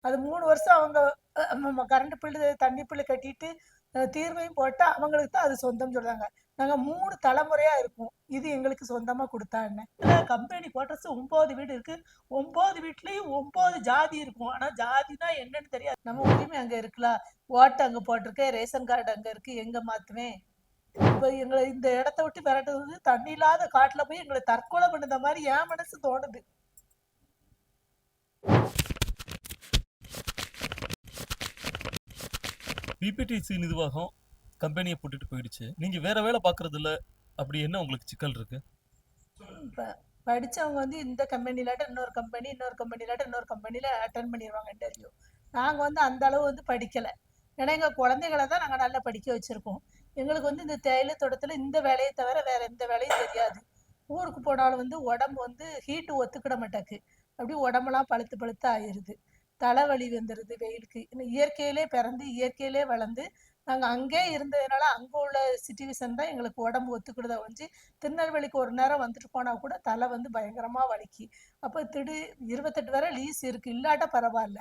அது 3 வருஷம் அவங்க கரண்ட் பில்லு, தண்ணி பில்லு கட்டிட்டு தீர்வையும் போட்டா அவங்களுக்கு தான் அது சொந்தம்னு சொல்றாங்க. நாங்க 3 தலைமுறையா இருக்கோம். இது எங்களுக்கு சொந்தமா குடுத்தா என்ன? கம்பெனி குவார்டர்ஸ் 9 வீடு இருக்கு. 9 வீட்லயும் 9 ஜாதி இருக்கும். ஆனா ஜாதினா என்னன்னு தெரியாது. நம்ம உரிமை அங்க இருக்கலாம். ஓட்டு அங்க போட்டிருக்கேன். ரேஷன் கார்டு அங்க இருக்கு. எங்க மாத்துவேன்? இப்ப எங்களை இந்த இடத்த விட்டு விரட்டுறது வந்து தண்ணி இல்லாத காட்டுல போய் எங்களை தற்கொலை பண்ணுத மாதிரி என் மனசு தோணுது. பிபிடிசி நிர்வாகம் கம்பெனியை போட்டுட்டு போயிடுச்சு. நீங்க வேற வேலை பார்க்கறதுல அப்படி என்ன உங்களுக்கு சிக்கல் இருக்கு? இப்ப படிச்சவங்க வந்து இந்த கம்பெனிலாட்ட இன்னொரு கம்பெனி, இன்னொரு கம்பெனிலாட்ட இன்னொரு கம்பெனில அட்டன் பண்ணிடுவாங்க இன்டர்வியூ. நாங்க வந்து அந்த அளவு வந்து படிக்கல. ஏன்னா எங்க குழந்தைகளை தான் நாங்க நல்லா படிக்க வச்சிருக்கோம். எங்களுக்கு வந்து இந்த தேயிலை தோட்டத்துல இந்த வேலையை தவிர வேற எந்த வேலையும் தெரியாது. ஊருக்கு போனாலும் வந்து உடம்பு வந்து ஹீட்டு ஒத்துக்கிட மாட்டேக்கு. அப்படியே உடம்பெல்லாம் பழுத்து பழுத்து ஆயிருது. தலைவலி வந்துருது வெயிலுக்கு. இன்னும் இயற்கையிலே பிறந்து இயற்கையிலே வளர்ந்து நாங்க அங்கே இருந்ததுனால அங்க உள்ள சிச்சுவேஷன் தான் எங்களுக்கு உடம்பு ஒத்துக்கிடுத ஒழிஞ்சு திருநெல்வேலிக்கு ஒரு நேரம் வந்துட்டு போனா கூட தலை வந்து பயங்கரமா வலிக்கு. அப்ப திடீர் 28 வரை லீஸ் இருக்கு, இல்லாட்ட பரவாயில்ல.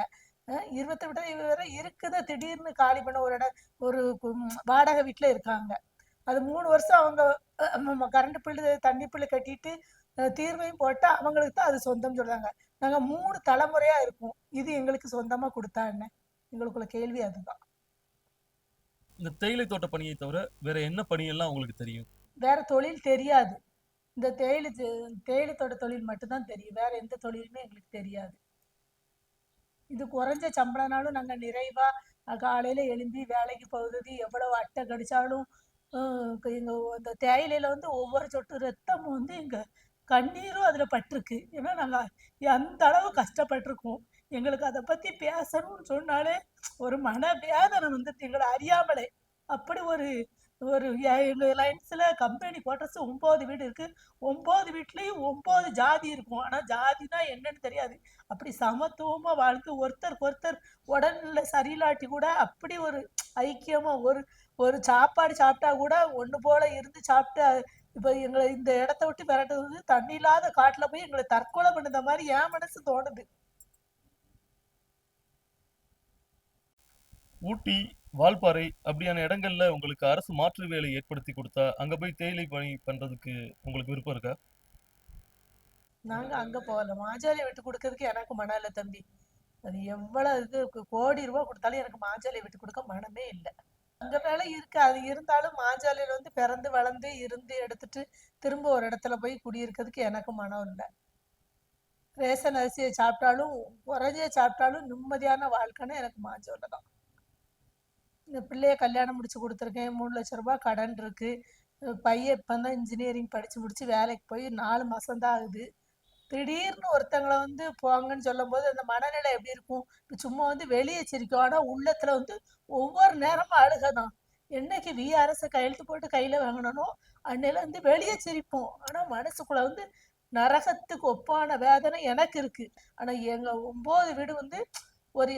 28 வரை இருக்குத திடீர்னு காலி பண்ண ஒரு வாடகை வீட்டுல இருக்காங்க. அது 3 வருஷம் அவங்க கரண்ட் பில்லு, தண்ணி பில்லு கட்டிட்டு தீர்வையும் போட்டா அவங்களுக்கு தான் அது சொந்தம்னு சொல்றாங்க. நாங்க 3 தலைமுறையா இருக்கோம். இது எங்களுக்கு சொந்தமா குடுத்தா என்ன? எங்களுக்குள்ள கேள்வி அதுதான். இந்த தேயிலை தோட்ட பணியை தவிர வேற என்ன பணியெல்லாம் உங்களுக்கு தெரியும்? வேற தொழில் தெரியாது. இந்த தேயிலை தோட்ட தொழில் மட்டும்தான் தெரியும். வேற எந்த தொழிலுமே எங்களுக்கு தெரியாது. இது குறைஞ்ச சம்பளம்னாலும் நாங்க நிறைவா காலையில எழும்பி வேலைக்கு போகுது. எவ்வளவு அட்டை கடிச்சாலும் எங்க அந்த தேயிலையில வந்து ஒவ்வொரு சொட்டு ரத்தமும் வந்து எங்க கண்ணீரும் அதுல பட்டிருக்கு. ஏன்னா நாங்க அந்த அளவு கஷ்டப்பட்டிருக்கோம். எங்களுக்கு அதை பத்தி பேசணும்னு சொன்னாலே ஒரு மன வேதனை வந்து எங்களை அறியாமலே அப்படி ஒரு ஒரு எங்க லைன்ஸ்ல கம்பெனி குவார்டர்ஸ் 9 வீடு இருக்கு. 9 வீட்லயும் 9 ஜாதி இருக்கும். ஆனா ஜாதினா என்னன்னு தெரியாது. அப்படி சமத்துவமா வாழ்க்கை, ஒருத்தருக்கு ஒருத்தர் உடல்நிலை சரியில்லாட்டி கூட அப்படி ஒரு ஐக்கியமா ஒரு ஒரு சாப்பாடு சாப்பிட்டா கூட ஒண்ணு போல இருந்து சாப்பிட்டு இப்ப எங்களை இந்த இடத்த விட்டு விரட்டுறது வந்து தண்ணி இல்லாத காட்டுல போய் எங்களை தற்கொலை பண்ணுத மாதிரி என் மனசு தோணுது. ஊட்டி, வால்பாறை அப்படியான இடங்கள்ல உங்களுக்கு அரசு மாற்று வேலை ஏற்படுத்தி கொடுத்தா அங்க போய் தேயிலை பணி பண்றதுக்கு உங்களுக்கு விருப்பம் இருக்கா? நாங்க அங்க போகல. மாஜாலியை விட்டு கொடுக்கறதுக்கு எனக்கு மனம் இல்லை தம்பி. அது எவ்வளவு இது கோடி ரூபாய் கொடுத்தாலும் எனக்கு மாஜாலியை விட்டு கொடுக்க மனமே இல்லை. அங்க வேலை இருக்கு. அது இருந்தாலும் மாஜாலியில வந்து பிறந்து வளர்ந்து இருந்து எடுத்துட்டு திரும்ப ஒரு இடத்துல போய் குடியிருக்கிறதுக்கு எனக்கு மனம் இல்லை. ரேஷன் அரிசியை சாப்பிட்டாலும் குறைஞ்ச சாப்பிட்டாலும் நிம்மதியான வாழ்க்கைன்னு எனக்கு மாஜோல தான். இந்த பிள்ளைய கல்யாணம் முடிச்சு கொடுத்துருக்கேன். 3 லட்சம் ரூபாய் கடன் இருக்கு. பையன் இப்பதான் இன்ஜினியரிங் படிச்சு முடிச்சு வேலைக்கு போய் 4 மாசம் தான் ஆகுது. திடீர்னு ஒருத்தங்களை வந்து போங்கன்னு சொல்லும் போது அந்த மனநிலை எப்படி இருக்கும்? இப்ப சும்மா வந்து வெளியே சிரிக்கும். ஆனா உள்ளத்துல வந்து ஒவ்வொரு நேரமும் அழுகதான். என்னைக்கு விஆர்எஸ் கையெழுத்து போட்டு கையில வாங்கினனோ அன்னையில வந்து வெளியே சிரிப்போம். ஆனா மனசுக்குள்ள வந்து நரகத்துக்கு ஒப்பான வேதனை எனக்கு இருக்கு. ஆனா எங்க 9 வீடு வந்து ஒரு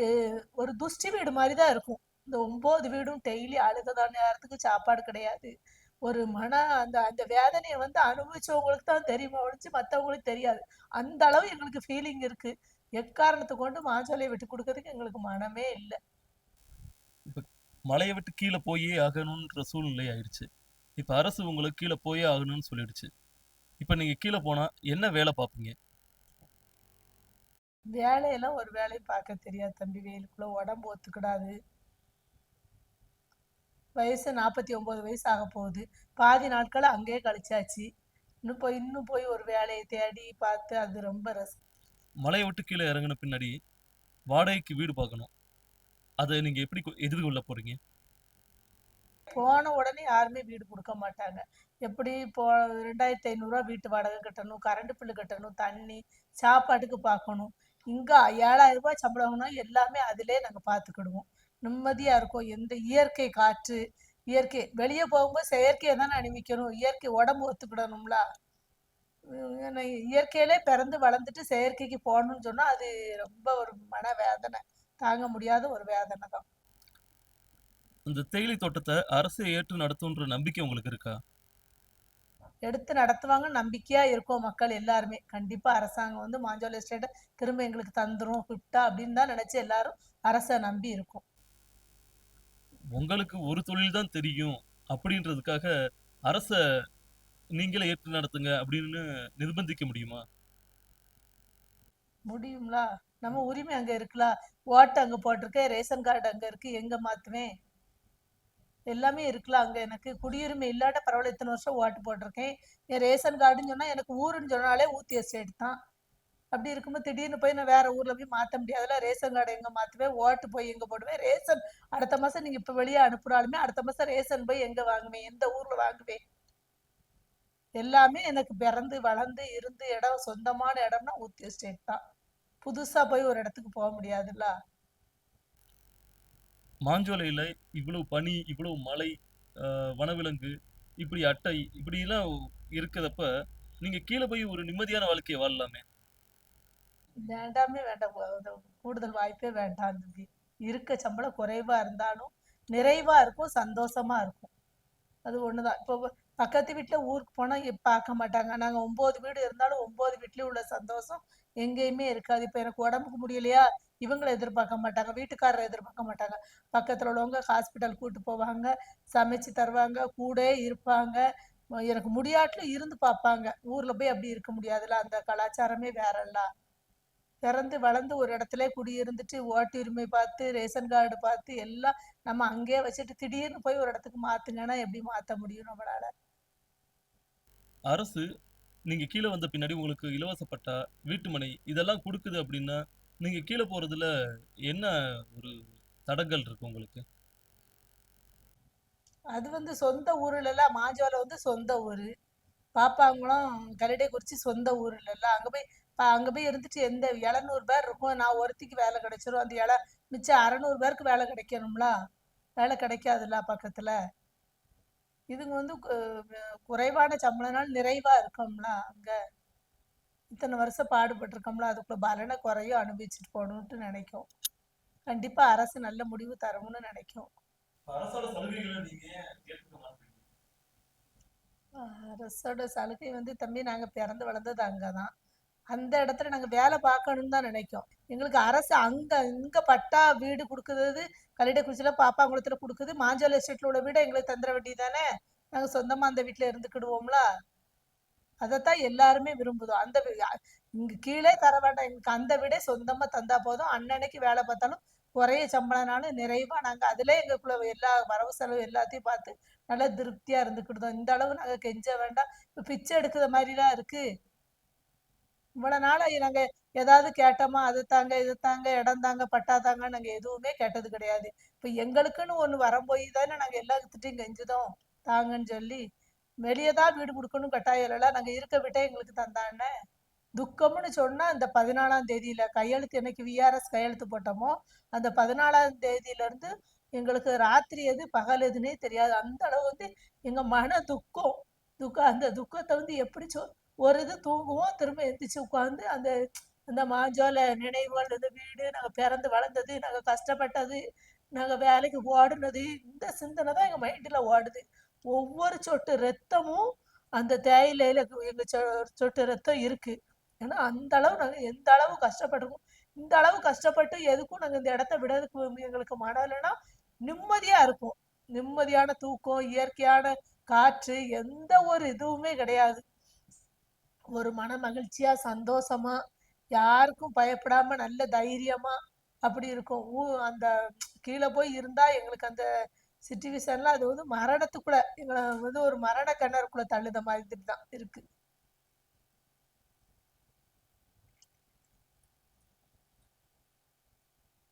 ஒரு துஷ்டி வீடு மாதிரிதான் இருக்கும். இந்த 9 வீடும் டெய்லி அழுகதான், நேரத்துக்கு சாப்பாடு கிடையாது. ஒரு மன அந்த அந்த வேதனையை வந்து அனுபவிச்சவங்களுக்கு தான் தெரியுமா ஒழிச்சு மற்றவங்களுக்கு தெரியாது. அந்த அளவு எங்களுக்கு ஃபீலிங் இருக்கு. எக்காரணத்தை கொண்டு மாஞ்சோலையை விட்டு கொடுக்கறதுக்கு எங்களுக்கு மனமே இல்லை. இப்ப மலையை விட்டு கீழே போயே ஆகணும்ன்ற சூழ்நிலை ஆயிடுச்சு. இப்ப அரசு உங்களுக்கு கீழே போயே ஆகணும்னு சொல்லிடுச்சு. இப்ப நீங்க கீழே போனா என்ன வேலை பார்ப்பீங்க? வேலையெல்லாம் ஒரு வேலையும் பார்க்க தெரியாது தம்பி. வெயிலுக்குள்ள உடம்பு ஒத்துக்கிடாது. வயசு 49 வயசு ஆக போகுது. பாதி நாட்களை அங்கேயே கழிச்சாச்சு. இன்னும் போய் ஒரு வேலையை தேடி பார்த்து அது ரொம்ப ரிஸ்க். மலையை விட்டு கீழே இறங்கின பின்னாடி வாடகைக்கு வீடு பார்க்கணும். அதை நீங்க எப்படி எதிர்கொள்ள போறீங்க? போன உடனே யாருமே வீடு கொடுக்க மாட்டாங்க. எப்படி இப்போ 2500 ரூபா வீட்டு வாடகை கட்டணும், கரண்ட் பில்லு கட்டணும், தண்ணி, சாப்பாட்டுக்கு பார்க்கணும். இங்க 7000 ரூபாய் சம்பளம் வாங்கினா எல்லாமே அதிலே நாங்க பார்த்துக்கிடுவோம். நிம்மதியா இருக்கும். எந்த இயற்கை காற்று, இயற்கை வெளியே போகும்போது செயற்கையை தானே அனுபவிக்கணும். இயற்கை உடம்பு ஒத்துக்கிடணும்ல. ஏன்னா இயற்கையிலே பிறந்து வளர்ந்துட்டு செயற்கைக்கு போகணும்னு சொன்னா அது ரொம்ப ஒரு மன வேதனை. தாங்க முடியாத ஒரு வேதனை தான். அந்த தேயிலை தோட்டத்தை அரசு ஏற்று நடத்தும்ன்ற நம்பிக்கை உங்களுக்கு இருக்கா? எடுத்து நடத்துவாங்க நம்பிக்கையா இருக்கோம் மக்கள் எல்லாருமே. கண்டிப்பா அரசாங்கம் வந்து மாஞ்சோலை எஸ்டேட்டை திரும்ப எங்களுக்கு தந்துரும் குவிட்டா அப்படின்னு தான் நினைச்சு எல்லாரும் அரசை நம்பி இருக்கோம். உங்களுக்கு ஒரு தொழில் தான் தெரியும் அப்படின்றதுக்காக அரச நீங்களே ஏற்று நடத்துங்க அப்படின்னு நிர்பந்திக்க முடியுமா? முடியுங்களா? நம்ம உரிமை அங்க இருக்குல்ல. ஓட்டு அங்க போட்டிருக்கேன், ரேஷன் கார்டு அங்க இருக்கு, எங்க மாத்துவேன்? எல்லாமே இருக்குல்ல அங்க. எனக்கு குடியுரிமை இல்லாட்ட பரவாயில்ல, இத்தனை வருஷம் ஓட்டு போட்டிருக்கேன். என் ரேஷன் கார்டுன்னு சொன்னா எனக்கு ஊருன்னு சொன்னாலே ஊத்தி எஸ்டேட் தான். அப்படி இருக்கும்போது திடீர்னு போய் நான் வேற ஊர்ல போய் மாத்த முடியாதுல. ரேஷன் கார்டு எங்க மாத்துவேன், ஓட்டு போய் எங்க போடுவேன், ரேஷன் அடுத்த மாசம் நீங்க இப்ப வெளியே அனுப்புறாலுமே அடுத்த மாசம் ரேஷன் போய் எங்க வாங்குவேன், எந்த ஊர்ல வாங்குவேன்? எல்லாமே எனக்கு பிறந்து வளர்ந்து இருந்து இடம் சொந்தமான இடம்னா ஊத்தி எஸ்டேட் தான். புதுசா போய் ஒரு இடத்துக்கு போக முடியாதுல்ல. மாஞ்சோலையில இவ்வளவு பனி, இவ்வளவு மலை, வனவிலங்கு, இப்படி அட்டை, இப்படிலாம் இருக்கிறப்ப நீங்க கீழே போய் ஒரு நிம்மதியான வாழ்க்கையை வாழலாமே. வேண்டாமே வேண்டாம். கூடுதல் வாய்ப்பே வேண்டாம் தம்பி. இருக்க சம்பளம் குறைவா இருந்தாலும் நிறைவா இருக்கும், சந்தோஷமா இருக்கும். அது ஒண்ணுதான். இப்போ பக்கத்து வீட்டுல ஊருக்கு போனா பார்க்க மாட்டாங்க. நாங்க 9 வீடு இருந்தாலும் 9 வீட்லயும் உள்ள சந்தோஷம் எங்கேயுமே இருக்காது. இப்ப எனக்கு உடம்புக்கு முடியலையா, இவங்கள எதிர்பார்க்க மாட்டாங்க, வீட்டுக்காரரை எதிர்பார்க்க மாட்டாங்க. பக்கத்துல உள்ளவங்க ஹாஸ்பிட்டல் கூட்டு போவாங்க, சமைச்சு தருவாங்க, கூடயே இருப்பாங்க. எனக்கு முடியாட்டிலும் இருந்து பார்ப்பாங்க. ஊர்ல போய் அப்படி இருக்க முடியாதுல்ல. அந்த கலாச்சாரமே வேறல்ல. பிறந்து வளர்ந்து ஒரு இடத்துல குடியிருந்துட்டு ஓட்டுரிமை பார்த்து ரேஷன் கார்டு பார்த்து எல்லாம் நம்ம அங்கேயே வச்சுட்டு திடீர்னு போய் ஒரு இடத்துக்கு மாத்துங்கன்னா எப்படி மாத்த முடியும் நம்மளால? அரசு நீங்க கீழே வந்த பின்னாடி உங்களுக்கு இலவச பட்டா, வீட்டுமனை இதெல்லாம் குடுக்குது அப்படின்னா, நீங்க கீழே போறதுல என்ன ஒரு தடங்கல் இருக்கு உங்களுக்கு? அது வந்து சொந்த ஊர்ல எல்லாம் மாஞ்சோலை வந்து சொந்த ஊரு. பாப்பாங்களும் கரடியக்குறிச்சி சொந்த ஊர் இல்லைல்ல. அங்க போய் இருந்துட்டு எந்த 700 பேர் இருக்கும், நான் ஒருத்திக்கு வேலை கிடைச்சிரும். அந்த மிச்சம் 600 பேருக்கு வேலை கிடைக்கணும்ல. வேலை கிடைக்காதுல்ல பக்கத்துல. இதுங்க வந்து குறைவான சம்பளம்னால நிறைவா இருக்கோம்ல அங்க. இத்தனை வருஷம் பாடுபட்டிருக்கோம்ல, அதுக்குள்ள பலனை குறையும் அனுபவிச்சுட்டு போகணும்ட்டு நினைக்கும். கண்டிப்பா அரசு நல்ல முடிவு தரும்னு நினைக்கும். அரசோட சலுகைகளை நீங்க ஏன் கேட்டுக்க மாட்டீங்க? அரசோட சலுகை வந்து தம்பி நாங்க பிறந்து வளர்ந்தது அங்கதான். அந்த இடத்துல நாங்க வேலை பார்க்கணும்னு தான் நினைக்கும். எங்களுக்கு அரசு அங்க இங்க பட்டா வீடு கொடுக்குறது கலிடக்குறிச்சியில பாப்பாங்குளத்துல கொடுக்குது. மாஞ்சோலை எஸ்டேட்ல உள்ள வீடு எங்களுக்கு தந்துட வேண்டியதானே. நாங்க சொந்தமா அந்த வீட்டுல இருந்துக்கிடுவோம்ல. அதைத்தான் எல்லாருமே விரும்புதோம். இங்க கீழே தர வேண்டாம், எங்களுக்கு அந்த வீடே சொந்தமா தந்தா போதும். அன்னன்னைக்கு வேலை பார்த்தாலும் குறைய சம்பளம்னாலும் நிறைவா நாங்க அதுல எங்களுக்குள்ள எல்லா வரவு செலவு எல்லாத்தையும் பார்த்து நல்லா திருப்தியா இருந்துக்கிடுதோம். இந்த அளவு நாங்க கெஞ்ச வேண்டாம். இப்ப பிச்சை எடுக்கிற மாதிரிலாம் இருக்கு. இவ்வளவு நாளா நாங்க ஏதாவது கேட்டோமா, அது தாங்க இது தாங்க இடம் தாங்க பட்டா தாங்க, நாங்க எதுவுமே கேட்டது கிடையாது. இப்ப எங்களுக்குன்னு ஒண்ணு வரம்போய் தானே நாங்க எல்லாத்துட்டையும் கெஞ்சுதோம் தாங்கன்னு சொல்லி. வெளியே தான் வீடு கொடுக்கணும் கட்டாயம் இல்லைல்ல. நாங்க இருக்க வீட்டை எங்களுக்கு தந்தானே. துக்கம்னு சொன்னா இந்த 14ஆம் தேதியில கையெழுத்து என்னைக்கு விஆர்எஸ் கையெழுத்து போட்டோமோ அந்த 14ஆம் தேதியில இருந்து எங்களுக்கு ராத்திரி எது பகல் எதுன்னே தெரியாது. அந்த அளவு வந்து எங்க மன துக்கம். அந்த துக்கத்தை வந்து எப்படி ஒரு இது தூங்குவோம், திரும்ப எந்திரிச்சு உட்காந்து அந்த அந்த மாஞ்சோல நினைவுகள், இந்த வீடு, நாங்க பிறந்து வளர்ந்தது, நாங்க கஷ்டப்பட்டது, நாங்க வேலைக்கு ஓடுனது, இந்த சிந்தனை தான் எங்க மைண்ட்ல ஓடுது. ஒவ்வொரு சொட்டு ரத்தமும் அந்த தேயிலையில எங்க சொட்டு ரத்தம் இருக்கு. ஏன்னா அந்த அளவு நாங்க எந்த அளவு கஷ்டப்பட்டிருக்கோம். இந்த அளவு கஷ்டப்பட்டு எதுக்கும் நாங்க இந்த இடத்த விடறதுக்கு எங்களுக்கு மனம் இல்லைன்னா நிம்மதியா இருக்கும். நிம்மதியான தூக்கம், இயற்கையான காற்று, எந்த ஒரு இதுவுமே கிடையாது. ஒரு மன மகிழ்ச்சியா சந்தோஷமா யாருக்கும் பயப்படாம நல்ல தைரியமா அப்படி இருக்கும். அந்த கீழே போய் இருந்தா எங்களுக்கு அந்த சிச்சுவேஷன்ல அது வந்து மரணத்துக்குள்ள எங்களை வந்து ஒரு மரண கிணறுக்குள்ள தள்ளுத மாதிரி தான் இருக்கு.